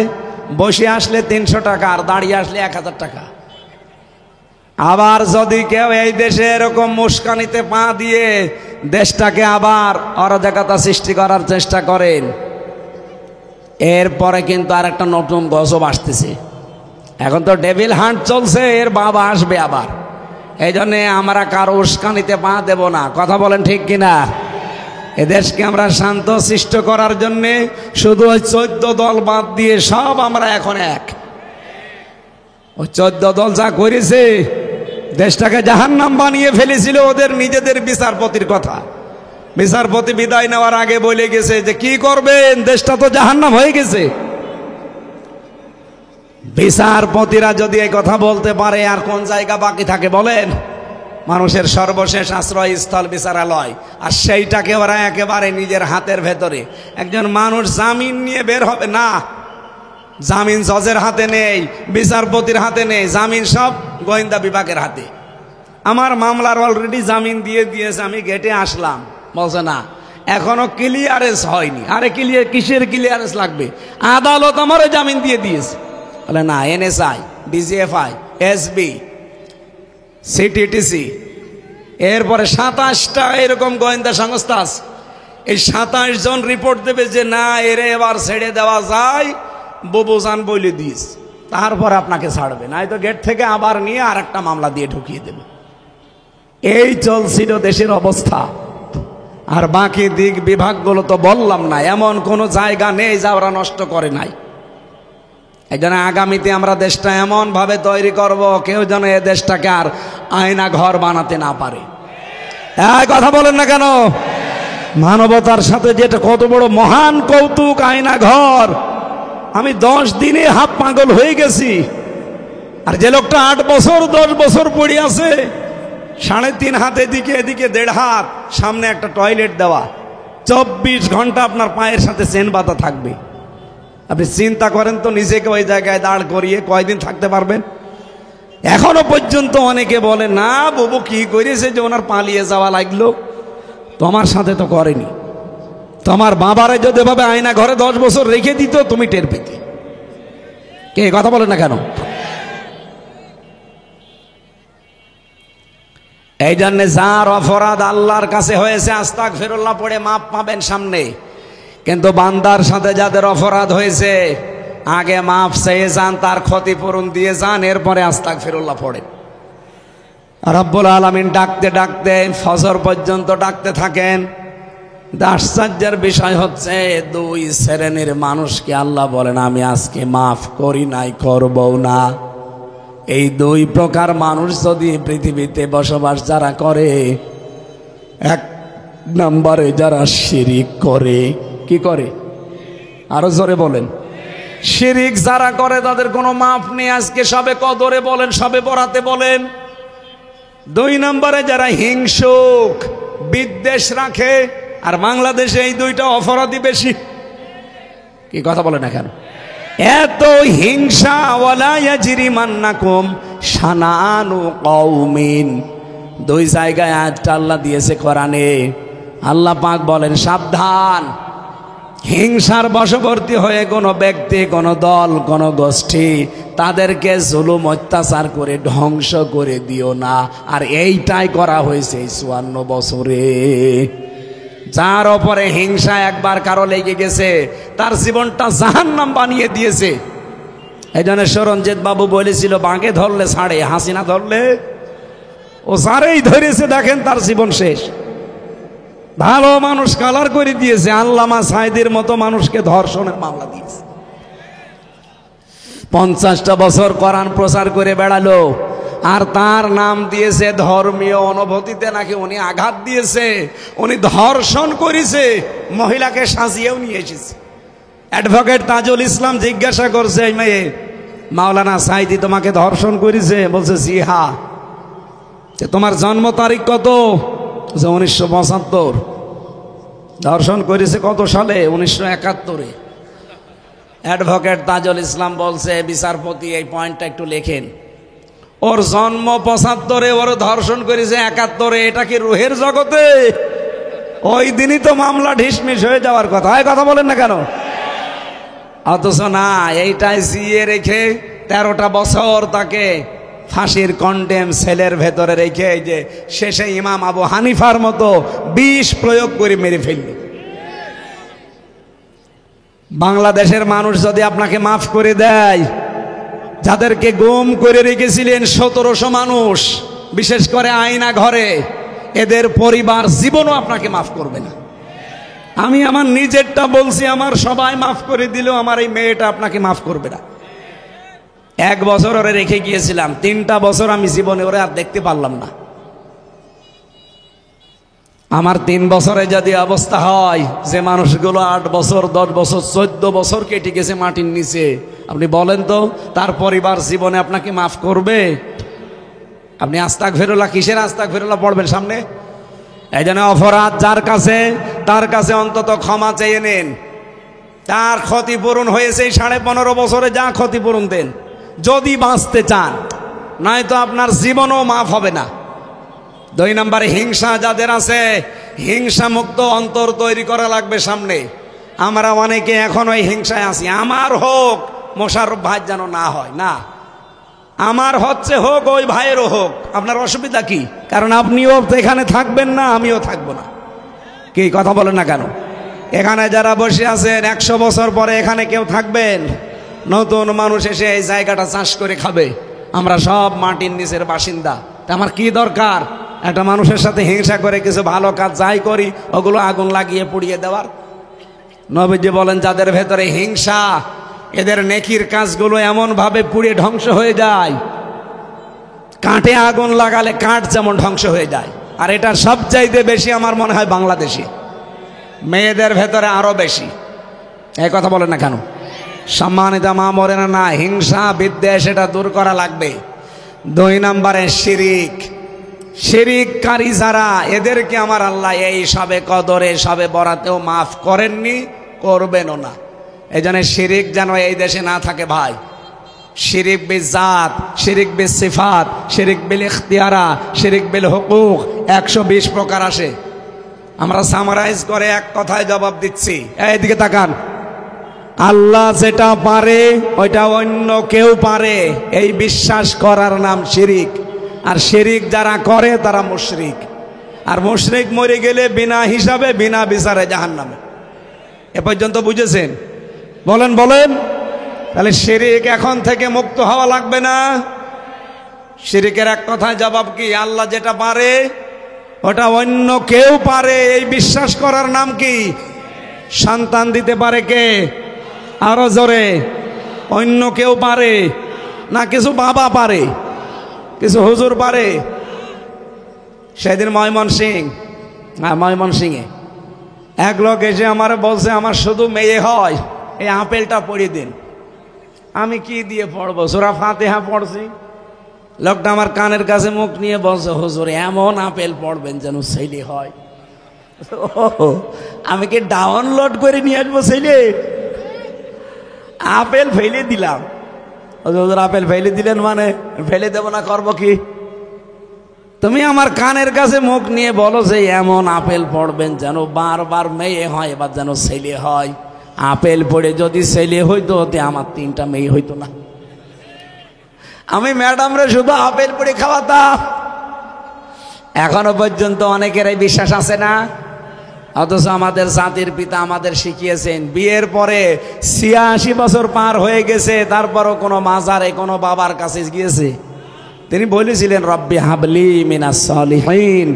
বসে আসলে 300 টাকা, আর দাঁড়িয়ে আসলে 1000 টাকা। আবার যদি কেউ এই দেশে এরকম উস্কানিতে পা দিয়ে দেশটাকে আবার অরাজকতা সৃষ্টি করার চেষ্টা করেন, এরপরে কিন্তু আর একটা নতুন গজব আসতেছে। এখন তো ডেভিল হান্ট চলছে, এর বাবা আসবে আবার। এই জন্যে আমরা কারো উস্কানিতে পা দেব না। কথা বলেন ঠিক কিনা? এদেশকে আমরা শান্ত সৃষ্ট করার জন্যে শুধু ওই 14 দল বাদ দিয়ে সব আমরা এখন এক। ওই 14 দল যা করেছে, দেশটাকে জাহান্নাম বানিয়ে ফেলেছিল ওদের নিজেদের বিচারপতির কথা। বিচারপতি বিদায় নেওয়ার আগে বলে গেছে যে কি করবেন, দেশটা তো জাহান্নাম হয়ে গেছে। বিচারপতিরা যদি এই কথা বলতে পারে, আর কোন জায়গা বাকি থাকে বলেন? মানুষের সর্বশেষ আশ্রয়স্থল বিচারালয়, আর সেইটাকে ওরা একেবারে নিজের হাতের ভেতরে। একজন মানুষ জামিন নিয়ে বের হবে না, জামিন জজের হাতে নেই, বিচারপতির হাতে নেই, জামিন সব গোয়েন্দা বিভাগের হাতে। আমার মামলার অলরেডি জামিন দিয়ে দিয়েছে, আমি গেটে আসলাম, বলছে না এখনো ক্লিয়ারেন্স হয়নি। আরে ক্লিয়ার কিসের ক্লিয়ারেন্স লাগবে? আদালত আমার জামিন দিয়ে দিয়েছে। বলে না, এনএসআই, ডিজিএফআই, এসবি, সিটিটিসি, এরপরে 27টা এরকম গোয়েন্দা সংস্থা আছে। এই 27 জন রিপোর্ট দেবে যে না এরে এবার ছেড়ে দেওয়া যায়, বুবুজান বলে দিস, তারপর আপনাকে ছাড়বে, নাই তো গেট থেকে আবার নিয়ে আর একটা মামলা দিয়ে ঢুকিয়ে দেবে। এই চলছিল দেশের অবস্থা। আর বাকি দিক বিভাগগুলো তো বললাম না, এমন কোনো জায়গা নেই যা ওরা নষ্ট করে নাই। এই জন্য আগামীতে আমরা দেশটা এমন ভাবে তৈরি করব, কেউ যেন এ দেশটাকে আর আয়না ঘর বানাতে না পারে। এই কথা বলেন না কেন? মানবতার সাথে যেটা কত বড় মহান কৌতুক, আয়না ঘর। আমি 10 দিনে হাফ পাগল হয়ে গেছি। আর যে লোকটা 8 বছর 10 বছর পড়ে আছে, 3.5 হাত এদিকে, এদিকে 1.5 হাত, সামনে একটা টয়লেট দেওয়া, 24 ঘন্টা আপনার পায়ের সাথে চেন বাঁধা থাকবে। আপনি চিন্তা করেন তো, নিজেকে ওই জায়গায় দাঁড় করিয়ে কয়দিন থাকতে পারবেন? এখনো পর্যন্ত অনেকে বলে না বাবু কি করেছে যে ওনার পালিয়ে যাওয়া লাগলো। তোমার সাথে তো করেনি। তোমার বাবারে যদি এভাবে আয়না ঘরে 10 বছর রেখে দিত, তুমি টের পেতে। কে কথা বলে না কেন? এই জন্য যার অপরাধ আল্লাহর কাছে হয়েছে, আস্তাগফিরুল্লাহ পড়ে মাপ পাবেন সামনে। কিন্তু বান্দার সাথে যাদের অপরাধ হয়েছে, আগে মাপ চেয়ে যান, তার ক্ষতিপূরণ দিয়ে যান, এরপরে আস্তাগফিরুল্লাহ পড়েন। রব্বুল আলামিন ডাকতে ডাকতে ফজর পর্যন্ত ডাকতে থাকেন। আশ্চর্যের বিষয় হচ্ছে, 2 শ্রেণীর মানুষকে আল্লাহ বলেন আমি আজকে মাফ করি নাই, করবও না। এই 2 প্রকার মানুষ যদি পৃথিবীতে বসবাস যারা করে, 1 নম্বরে যারা শিরিক করে। কি করে? আরো জোরে বলেন। শিরিক যারা করে তাদের কোনো মাফ নেই। আজকে সবে কদরে বলেন, সবে বরাতে বলেন। 2 নম্বরে যারা হিংসুক, বিদ্বেষ রাখে। আর বাংলাদেশে এই 2টা অপরাধী বেশি। কি কথা বলে না কেন? এত হিংসা। ওয়ালা ইয়াজরিমান্নাকুম শানানু কওমিন, 2 জায়গায় আয়াতটা আল্লাহ দিয়েছে কোরআনে। আল্লাহ পাক বলেন সাবধান, হিংসার বশবর্তী হয়ে কোনো ব্যক্তি, কোনো দল, কোনো গোষ্ঠী, তাদেরকে জুলুম অত্যাচার করে ধ্বংস করে দিও না। আর এইটাই করা হয়েছে এই 54 বছরে। যার ওপরে হিংসা একবার কারো লেগে গেছে, তার জীবনটা জাহান্নাম বানিয়ে দিয়েছে। এই জন্য সরঞ্জিত বাবু বলেছিল, বাঘে ধরলে ছাড়ে, হাসিনা ধরলে ও যারেই ধরেছে দেখেন তার জীবন শেষ। ভালো মানুষ কালার করে দিয়েছে। আল্লামা সাইদির মতো মানুষকে ধর্ষণের মামলা দিয়েছে। 50টা বছর কোরআন প্রচার করে বেড়ালো, আর তার নাম দিয়েছে ধর্মীয় অনুভূতিতে নাকি উনি আঘাত দিয়েছে, উনি ধর্ষণ করেছে। মহিলাকে সাজিয়েও নিয়ে এসেছে। অ্যাডভোকেট তাজুল ইসলাম জিজ্ঞাসা করছে, এই মেয়ে মাওলানা সাইদি তোমাকে ধর্ষণ করেছে? বলছে জি হ্যাঁ। তোমার জন্ম তারিখ কত? 1975। ধর্ষণ করেছে কত সালে? 1971-এ। অ্যাডভোকেট তাজুল ইসলাম বলছে, বিচারপতি এই পয়েন্টটা একটু লেখেন, ওর জন্ম 75-এ, ওর ধর্ষণ করেছে 71-এ। এটা কি রুহের জগতে? ওই দিনই তো মামলা ঢিসমিস হয়ে যাওয়ার কথা। এই কথা বলেন না কেন? অথচ না, এইটাই জিয়ে রেখে 13টা বছর তাকে ফাঁসির কন্ডেম সেলের ভেতরে রেখে এই যে শেষে ইমাম আবু হানিফার মতো বিষ প্রয়োগ করে মেরে ফেলল। বাংলাদেশের মানুষ যদি আপনাকে মাফ করে দেয়, যাদেরকে গুম করে রেখেছিলেন 1700 মানুষ, বিশেষ করে আয়না ঘরে, এদের পরিবার জীবনও আপনাকে মাফ করবে না। আমি আমার নিজেরটা বলছি, আমার সবাই মাফ করে দিলেও আমার এই মেয়েটা আপনাকে মাফ করবে না। 1 বছর ওরে রেখে গিয়েছিলাম, 3টা বছর আমি জীবনে ওরে আর দেখতে পারলাম না। আমার 3 বছরে যদি অবস্থা হয় যে মানুষগুলো 8 বছর 10 বছর 14 বছর কেটে গেছে মাটির নিচে, আপনি বলেন তো তার পরিবার জীবনে আপনাকে মাফ করবে? আপনি আস্তাগফিরুল্লাহ, কিসের আস্তাগফিরুল্লাহ পড়বেন সামনে? এই জন্য অপরাধ যার কাছে, তার কাছে অন্তত ক্ষমা চেয়ে নেন। তার ক্ষতিপূরণ হয়েছে 15.5 বছরে, যা ক্ষতিপূরণ দেন যদি বাঁচতে চান, নয়তো আপনার জীবনও মাফ হবে না। 2 নম্বরে হিংসা যাদের আছে, হিংসা মুক্ত অন্তর তৈরি করা লাগবে সামনে। আমরা অনেকে এখন ওই হিংসায় আছি, আমার হোক, মোশাররফ ভাই যেন না হয়, না আমার হচ্ছে হোক, ওই ভাইয়েরও হোক। আপনার অসুবিধা কি? কারণ আপনিও এখানে থাকবেন না, আমিও থাকবো না। কি কথা বলেন না কেন? এখানে যারা বসে আছেন 100 বছর পরে এখানে কেউ থাকবেন? নতুন মানুষ এসে এই জায়গাটা চাষ করে খাবে। আমরা সব মাটির নিচের বাসিন্দা। তা আমার কি দরকার একটা মানুষের সাথে হিংসা করে কিছু ভালো কাজ যাই করি ওগুলো আগুন লাগিয়ে পুড়িয়ে দেওয়ার? নবীজি বলেন, যাদের ভেতরে হিংসা, এদের নেকির কাজগুলো এমন ভাবে পুড়ে ধ্বংস হয়ে যায়, কাঠে আগুন লাগালে কাঠ যেমন ধ্বংস হয়ে যায়। আর এটা সবচাইতে বেশি আমার মনে হয় বাংলাদেশে, মেয়েদের ভেতরে আরো বেশি। এই কথা বলেন না কেন? সম্মানিত মা মরে না, হিংসা বিদ্বেষ এটা দূর করা লাগবে। 2 নম্বরে শিরিক, শিরিককারী যারা, এদেরকে আমার আল্লাহ এই সবে কদরে, সবে বরাতেও মাফ করেননি, করবেনও না। এই জন্য শিরিক যেন এই দেশে না থাকে ভাই। শিরিক বিল জাত, শিরিক বিল সিফাত, শিরিক বিল ইখতিয়ারা, শিরিক বিল হুকুক, 120 প্রকার আসে। আমরা সামারাইজ করে এক কথায় জবাব দিচ্ছি। এইদিকে তাকান, আল্লাহ যেটা পারে ওইটা অন্য কেউ পারে, এই বিশ্বাস করার নাম শিরিক। আর শিরিক যারা করে তারা মুশরিক। আর মুশরিক মরে গেলে বিনা হিসাবে, বিনা বিচারে জাহান্নামে। এ পর্যন্ত বুঝেছেন? বলেন বলেন। তাহলে শিরিক এখন থেকে মুক্ত হওয়া লাগবে না। শিরিকের এক কথায় জবাব কি? আল্লাহ যেটা পারে ওটা অন্য কেউ পারে, এই বিশ্বাস করার নাম কি? সন্তান দিতে পারে কে? আরো জোরে। অন্য কেউ পারে না, কিছু বাবা পারে, কিছু হুজুর পারে। সেদিন ময়মনসিংহে এক লোক এসে আমার বলছে, আমার শুধু মেয়ে হয়, এই আপেলটা পড়িয়ে দিন। আমি কি দিয়ে পড়বো? সূরা ফাতিহা পড়ছি। লোকটা আমার কানের কাছে মুখ নিয়ে বলছে, হুজুর এমন আপেল পড়বেন যেন ছেলে হয়। আমি কি ডাউনলোড করে নিয়ে আসবো ছেলে? আপেল ফেলে দিলাম। হুজুর আপেল ফেলে দিলেন মানে? ফেলে দেবো না, করবো কি? তুমি আমার কানের কাছে মুখ নিয়ে বলো যে এমন আপেল পড়বেন যেন বারবার মেয়ে হয়, এবার যেন ছেলে হয়। আপেল পড়ে যদি ছেলে হইতো ওতে আমার 3টা মেয়ে হইতো না। আমি ম্যাডামরে শুধু আপেল পড়ে খাওয়াতাম। এখনো পর্যন্ত অনেকের এই বিশ্বাস আছে না? অথচ আমাদের জাতির পিতা আমাদের শিখিয়েছেন, বিয়ের পরে 86 বছর পার হয়ে গেছে, তারপরও কোনো মাজারে কোনো বাবার কাছে গিয়েছে? তিনি বলেছিলেন, রব্বি হাবলি মিনাস সালিহিন,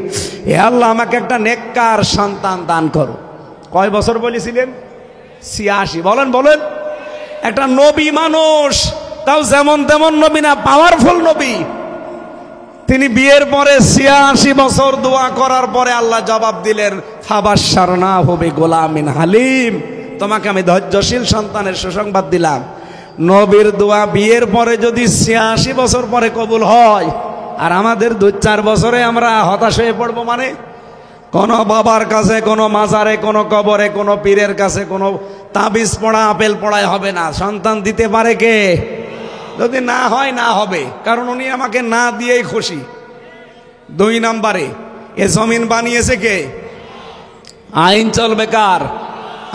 হে আল্লাহ আমাকে একটা নেককার সন্তান দান করো। কয় বছর বলেছিলেন? 86। বলেন বলেন। একটা নবী মানুষ, তাও যেমন তেমন নবী না, পাওয়ারফুল নবী। তিনি বিয়ের পরে 86 বছর দোয়া করার পরে আল্লাহ জবাব দিলেন, ফাবাশশারনাহু বিগুলামিন হালিম, তোমাকে আমি ধৈর্যশীল সন্তানের সুসংবাদ দিলাম। নবীর দোয়া বিয়ের পরে যদি 86 বছর পরে কবুল হয়, আর আমাদের 2-4 বছরে আমরা হতাশ হয়ে পড়বো। মানে কোনো বাবার কাছে, কোনো মাজারে, কোনো কবরে, কোনো পীরের কাছে কোনো তাবিজ পড়া, আপেল পড়ায় হবে না। সন্তান দিতে পারে কে? যদি না হয় না হবে, কারণ উনি আমাকে না দিয়েই খুশি। 2 নম্বরে এ জমিন বানিয়েছে কে? আইন চলবে কার?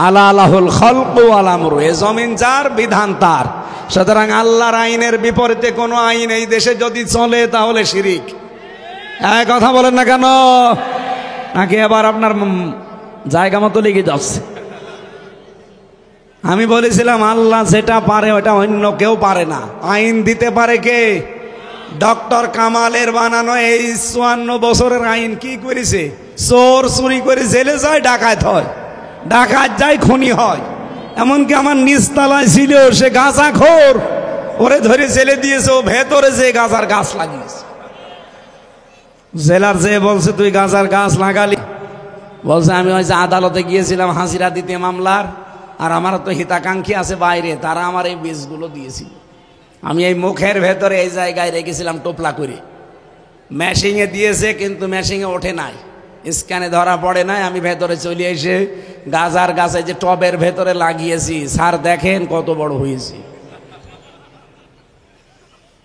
আলা আলাহুল খলকু ওয়াল আমরু। এ জমিন যার, বিধান তার। সুতরাং আল্লাহর আইনের বিপরীতে কোনো আইন এই দেশে যদি চলে তাহলে শিরিক। এক কথা বলেন না কেন? নাকি আবার আপনার জায়গা মতো লেগে যাচ্ছে? আমি বলেছিলাম আল্লাহ যেটা পারে ওটা অন্য কেউ পারে না। আইন দিতে পারে কে? ডক্টর কামালের বানানো এই 54 বছরের আইন কি করেছে? চোর চুরি করে জেলে যায়, ডাকাত হয়, ডাকাত যায়, খুনি হয়। এমনকি আমার নিচতলায় ছিল সে গাঁজাখোর, ওরে ধরে জেলে দিয়েছে। ও ভেতরে যে গাঁজার গাছ লাগিয়েছে। জেলার যে বলছে তুই গাঁজার গাছ লাগালি, বলছে আমি ওই যে আদালতে গিয়েছিলাম হাজিরা দিতে মামলার, আর আমার তো হিতাকাঙ্ক্ষী আছে বাইরে, তারা আমার এই বীজগুলো দিয়েছিল। আমি এই মুখের ভেতরে এই জায়গায় রেখেছিলাম টোপলা করে। মেশিংয়ে দিয়েছে কিন্তু মেশিংয়ে ওঠে নাই, স্ক্যানে ধরা পড়ে নাই। আমি ভেতরে চলে এসে গাজার গাছে যে টবের ভেতরে লাগিয়েছি, স্যার দেখেন কত বড় হয়েছে।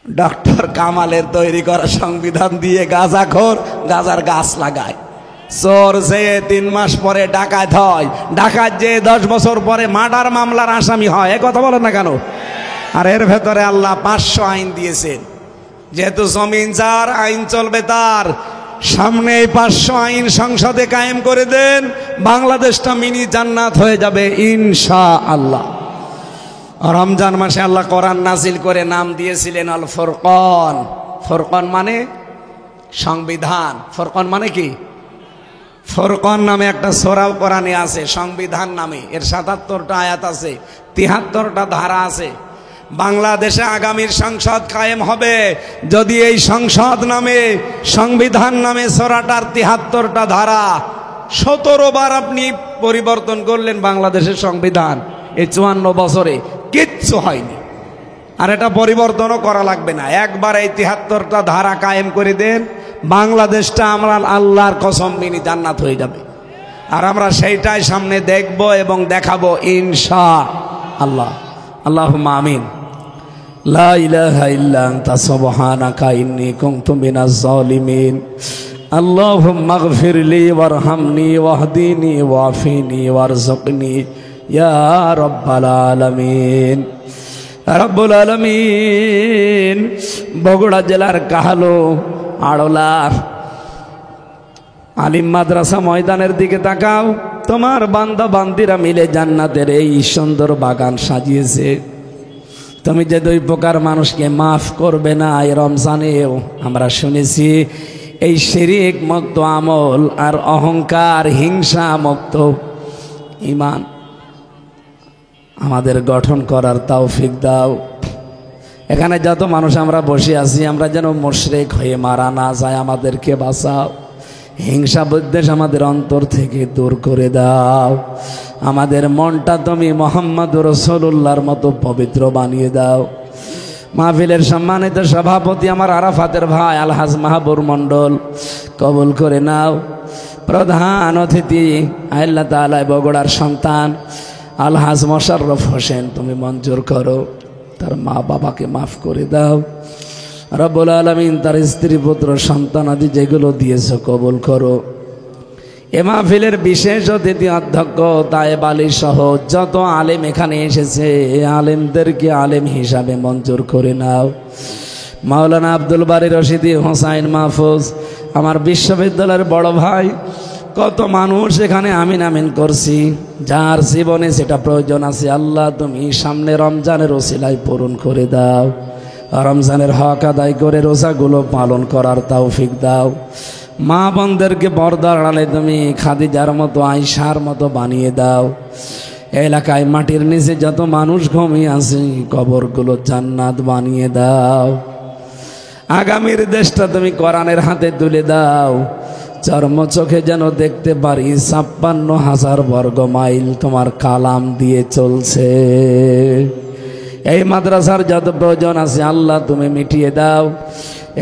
ডক্টর কামালের তৈরি করা সংবিধান দিয়ে গাঁজাখোর গাজার গাছ লাগায়। চোর যে 3 মাস পরে ডাকাত হয়, ডাকাত যে 10 বছর পরে মার্ডার মামলার আসামি হয়। এ কথা বলেন না কেন? আর এর ভেতরে আল্লাহ 500 আইন দিয়েছেন। যেহেতু জমিন যার, আইন চলবে তার। সামনে 500 আইন সংসদে কায়েম করে দেন, বাংলাদেশটা মিনি জান্নাত হয়ে যাবে ইনশাআল্লাহ। রমজান মাসে আল্লাহ কোরআন নাজিল করে নাম দিয়েছিলেন আল ফুরকান। ফুরকান মানে সংবিধান। ফুরকান মানে কি? ফুরকান নামে একটা সূরাও কোরআনে আছে, সংবিধান নামে। এর 77টা আয়াত আছে, 73টা ধারা আছে। বাংলাদেশে আগামীর সংসদ কায়েম হবে যদি এই সংসদ নামে, সংবিধান নামে সূরাটার 73টা ধারা 17 বার আপনি পরিবর্তন করলেন বাংলাদেশের সংবিধান, এই 54 বছরে কিচ্ছু হয়নি। আর এটা পরিবর্তনও করা লাগবে না। একবার এই 73টা ধারা কায়েম করে দেন, বাংলাদেশটা আমরা আল্লাহর কসম মিনি জান্নাত হয়ে যাবে। আর আমরা সেইটাই সামনে দেখব এবং দেখাবো ইনশাআল্লাহ। আল্লাহুম্মা আমিন। লা ইলাহা ইল্লা আনতা সুবহানাকা ইন্নী কুনতু মিনাজ জালিমিন। আল্লাহুম্মা ইগফিরলি ওয়ারহামনি ওয়াহদিনি ওয়াফিনি ওয়ারযুকনি ইয়া রাব্বাল আলামিন। রব্বুল আলামিন, বগুড়া জেলার কাহালো আড়লার আলিম মাদ্রাসা ময়দানের দিকে তাকাও। তোমার বান্দা বান্দিরা মিলে জান্নাতের এই সুন্দর বাগান সাজিয়েছে। তুমি যে 2 প্রকার মানুষকে মাফ করবে না এই রমজানেও আমরা শুনেছি। এই শিরিক মুক্ত আমল আর অহংকার হিংসা মুক্ত ঈমান আমাদের গঠন করার তৌফিক দাও। এখানে যত মানুষ আমরা বসে আছি, আমরা যেন মুশরিক হয়ে মারা না যায়, আমাদেরকে বাঁচাও। হিংসা বিদ্বেষ আমাদের অন্তর থেকে দূর করে দাও। আমাদের মনটা তুমি মুহাম্মদুর রাসূলুল্লাহর মতো পবিত্র বানিয়ে দাও। মাহফিলের সম্মানিত সভাপতি আমার আরাফাতের ভাই আলহাজ মাহবুর মণ্ডল কবুল করে নাও। প্রধান অতিথি আল্লাহ তাআলা বগুড়ার সন্তান আলহাজ মোশাররফ হোসেন তুমি মঞ্জুর করো। তার মা বাবাকে মাফ করে দাও। রব্বুল আলামিন তার স্ত্রী পুত্র সন্তান আদি যেগুলো দিয়েছো কবুল করো। এ মাহফিলের বিশেষ অতিথি অধ্যক্ষ তায়েব আলী সহ যত আলেম এখানে এসেছে, আলেমদেরকে আলেম হিসাবে মঞ্জুর করে নাও। মাওলানা আব্দুল বারী রশিদি হোসাইন মাহফুজ আমার বিশ্ববিদ্যালয়ের বড় ভাই, কত মানুষ এখানে আমিন আমিন করছি। যার জীবনে সেটা প্রয়োজন আছে আল্লাহ তুমি সামনে রমজানের ওসিলায় পূরণ করে দাও। রমজানের হক আদায় করে রোজাগুলো পালন করার তৌফিক দাও। মা বোনদেরকে পর্দার আড়ালে তুমি খাদিজার মতো আয়েশার মতো বানিয়ে দাও। এলাকায় মাটির নিচে যত মানুষ ঘুমিয়ে আছে কবরগুলো জান্নাত বানিয়ে দাও। আগামীর দেশটা তুমি কোরআনের হাতে তুলে দাও। চর্ম চোখে যেন দেখতে পারি 56,000 বর্গ মাইল তোমার কালাম দিয়ে চলছে। এই মাদ্রাসার যত প্রয়োজন আছে আল্লাহ তুমি মিটিয়ে দাও।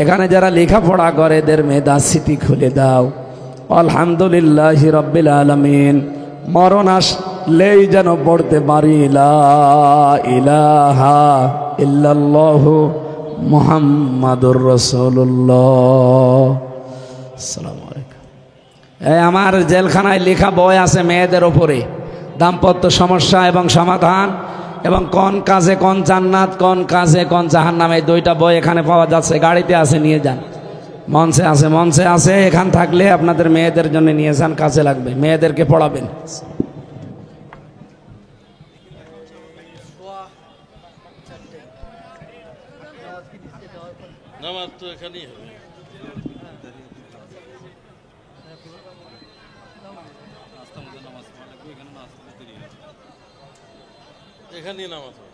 এখানে যারা লেখাপড়া করে এদের মেধা স্মৃতি খুলে দাও। আলহামদুলিল্লাহ রাব্বিল আলামিন। মরণ আসলেই যেন পড়তে পারি লা ইলাহা ইল্লাল্লাহু মুহাম্মাদুর রাসূলুল্লাহ। আসসালামু আলাইকুম। আমার জেলখানায় লেখা বই আছে মেয়েদের ওপরে, দাম্পত্য সমস্যা এবং সমাধান, এবং কোন কাজে কোন জান্নাত, কোন কাজে কোন জাহান্নাম, এই দুইটা বই এখানে পাওয়া যাচ্ছে। গাড়িতে আছে, নিয়ে যান। মঞ্চে আছে। এখান থাকলে আপনাদের মেয়েদের জন্য নিয়ে যান, কাজে লাগবে, মেয়েদেরকে পড়াবেন। নামাজ তো এখানেই হবে। এখানেই নামাজ হবে।